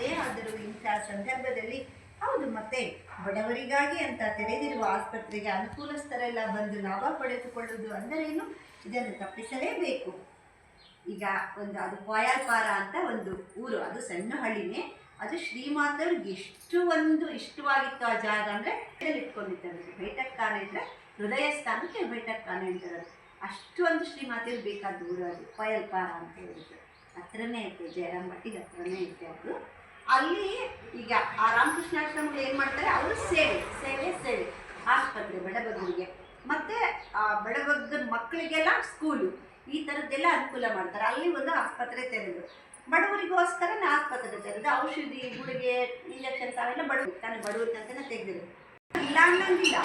ಯಾವುದೇ ಆದರೂ ಇಂಥ ಸಂದರ್ಭದಲ್ಲಿ ಹೌದು ಮತ್ತೆ ಬಡವರಿಗಾಗಿ ಅಂತ ತೆರೆದಿರುವ ಆಸ್ಪತ್ರೆಗೆ ಅನುಕೂಲಸ್ಥರೆಲ್ಲ ಬಂದು ಲಾಭ ಪಡೆದುಕೊಳ್ಳುವುದು ಅಂದರೇನು? ಇದನ್ನು ತಪ್ಪಿಸಲೇಬೇಕು. ಈಗ ಅದು ಕೋಯಾಲ್ಪಾರ ಅಂತ ಒಂದು ಊರು, ಅದು ಸಣ್ಣ ಹಳ್ಳಿನೇ. ಅದು ಶ್ರೀಮಾತವ್ರಿಗೆ ಇಷ್ಟವಾಗಿತ್ತು ಆ ಜಾಗ. ಅಂದರೆ ಇಟ್ಕೊಂಡಿದ್ದಾರೆ. ಬೈಠಕ್ಖಾನೆ ಅಂದರೆ ಹೃದಯ ಸ್ಥಾನಕ್ಕೆ ಬೈಠಕ್ಖಾನೆ ಅಂತಾರೆ. ಅಷ್ಟೊಂದು ಶ್ರೀಮಾತೆಯವ್ರು ಬೇಕಾದ ಊರು ಅದು ಕೋಯಾಲ್ಪಾರ ಅಂತ ಹೇಳಿದ್ರು. ಹತ್ರನೇ ಐತೆ, ಜಯರಾಮ್ ಭಟ್ಟಿಗೆ ಹತ್ರನೇ ಐತೆ ಅದು. ಅಲ್ಲಿ ಈಗ ಆ ರಾಮಕೃಷ್ಣಾಶ್ರಮಗಳು ಏನು ಮಾಡ್ತಾರೆ, ಅವರು ಸೇವೆ ಆಸ್ಪತ್ರೆ ಬಡಬಗ್ಗರಿಗೆ, ಮತ್ತು ಆ ಬಡಬಗ್ಗರ ಮಕ್ಕಳಿಗೆಲ್ಲ ಸ್ಕೂಲು, ಈ ಥರದ್ದೆಲ್ಲ ಅನುಕೂಲ ಮಾಡ್ತಾರೆ. ಅಲ್ಲಿ ಒಂದು ಆಸ್ಪತ್ರೆ ತೆರೆದು ಬಡವರಿಗೋಸ್ಕರನೇ ಆಸ್ಪತ್ರೆ ತೆರೆದು ಔಷಧಿ, ಗುಳಿಗೆ, ಇಂಜೆಕ್ಷನ್ಸ್ ಅವೆಲ್ಲ ಬಡವ್ರಿಗೆ ಅಂತಲೇ ತೆಗೆದಿರು. ಇಲ್ಲ ಅನ್ನೋಂಗಿಲ್ಲ,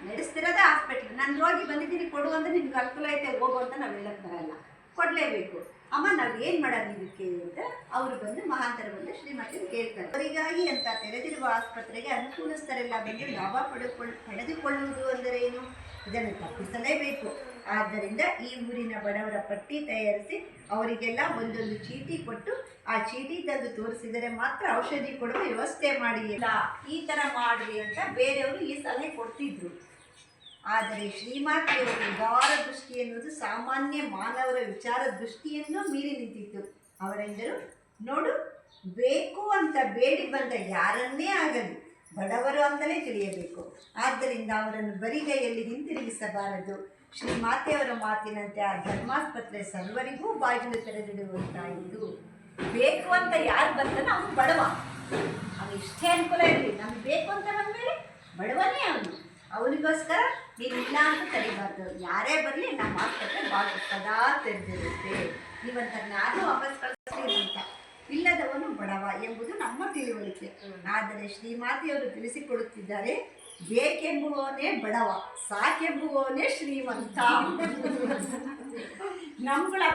ನಡೆಸ್ತಿರೋದೇ ಹಾಸ್ಪಿಟ್ಲ್. ನಾನು ರೋಗಿ ಬಂದಿದ್ದೀನಿ ಕೊಡು ಅಂದರೆ ನಿಮ್ಗೆ ಅನುಕೂಲ ಐತೆ ಹೋಗು ಅಂತ ನಾವು ಹೇಳಕ್ಕೆ ಬರಲ್ಲ, ಕೊಡಲೇಬೇಕು. ಅಮ್ಮ ನಾವು ಏನು ಮಾಡೋದು ಇದಕ್ಕೆ ಅಂತ ಅವರು ಬಂದು ಮಹಾಂತರ ಬಂದು ಶ್ರೀಮತಿ ಕೇಳ್ತಾರೆ. ಅವರಿಗಾಗಿ ಅಂತ ತೆರೆದಿರುವ ಆಸ್ಪತ್ರೆಗೆ ಅನುಕೂಲಸ್ಥರೆಲ್ಲ ಬಂದು ಲಾಭ ಪಡೆದುಕೊಳ್ಳುವುದು ಅಂದರೆ ಏನು? ಇದನ್ನು ತಪ್ಪಿಸಲೇಬೇಕು. ಆದ್ದರಿಂದ ಈ ಊರಿನ ಬಡವರ ಪಟ್ಟಿ ತಯಾರಿಸಿ ಅವರಿಗೆಲ್ಲ ಒಂದೊಂದು ಚೀಟಿ ಕೊಟ್ಟು ಆ ಚೀಟಿ ತಂದು ತೋರಿಸಿದರೆ ಮಾತ್ರ ಔಷಧಿ ಕೊಡುವ ವ್ಯವಸ್ಥೆ ಮಾಡಿ, ಇಲ್ಲ ಈ ಥರ ಮಾಡಿರಿ ಅಂತ ಬೇರೆಯವರು ಈ ಸಲಹೆ ಕೊಡ್ತಿದ್ರು. ಆದರೆ ಶ್ರೀಮಾತೆಯವರ ಉದಾರ ದೃಷ್ಟಿ ಎನ್ನುವುದು ಸಾಮಾನ್ಯ ಮಾನವರ ವಿಚಾರ ದೃಷ್ಟಿಯನ್ನು ಮೀರಿ ನಿಂತಿತ್ತು. ಅವರೆಂದರು, ನೋಡು, ಬೇಕು ಅಂತ ಬೇಡಿ ಬಂದ ಯಾರನ್ನೇ ಆಗಲಿ ಬಡವರು ಅಂತಲೇ ತಿಳಿಯಬೇಕು. ಆದ್ದರಿಂದ ಅವರನ್ನು ಬರಿಗೈಯಲ್ಲಿ ಹಿಂತಿರುಗಿಸಬಾರದು. ಶ್ರೀಮಾತೆಯವರ ಮಾತಿನಂತೆ ಆ ಧರ್ಮಾಸ್ಪತ್ರೆ ಸರ್ವರಿಗೂ ಬಾಗಿಲು ತೆರೆದಿಡುವಂತಾಯಿತು. ಬೇಕು ಅಂತ ಯಾರು ಬಂತಾನೋ ಅವನು ಬಡವ, ಅವನು ಇಷ್ಟೇ ಅನುಕೂಲ ಇರಲಿ, ನಮ್ಗೆ ಬೇಕು ಅಂತ ಬಂದಮೇಲೆ ಬಡವನೇ ಅವನಿಗೋಸ್ಕರ ನೀನಿಲ್ಲ ಅಂತ ತಡಿಬಾರ್ದು. ಯಾರೇ ಬರಲಿ ನಮ್ಮ ಆಸ್ಪತ್ರೆ ಬಾಗಿಲು ಸದಾ ತೆರೆದಿರುತ್ತೆ. ನೀವಂತ ಯಾರು ವಾಪಸ್ ಕಳಿಸ್ತೀನಿ ಅಂತ ಇಲ್ಲದವನು ಬಡವ ಎಂಬುದು ನಮ್ಮ ತಿಳುವಳಿಕೆ. ಆದರೆ ಶ್ರೀಮಾತೆಯವರು ತಿಳಿಸಿಕೊಡುತ್ತಿದ್ದಾರೆ, ಬೇಕೆಂಬುವವನೇ ಬಡವ, ಸಾಕೆಂಬುವವನೇ ಶ್ರೀಮಂತ. ನಮ್ಗಳ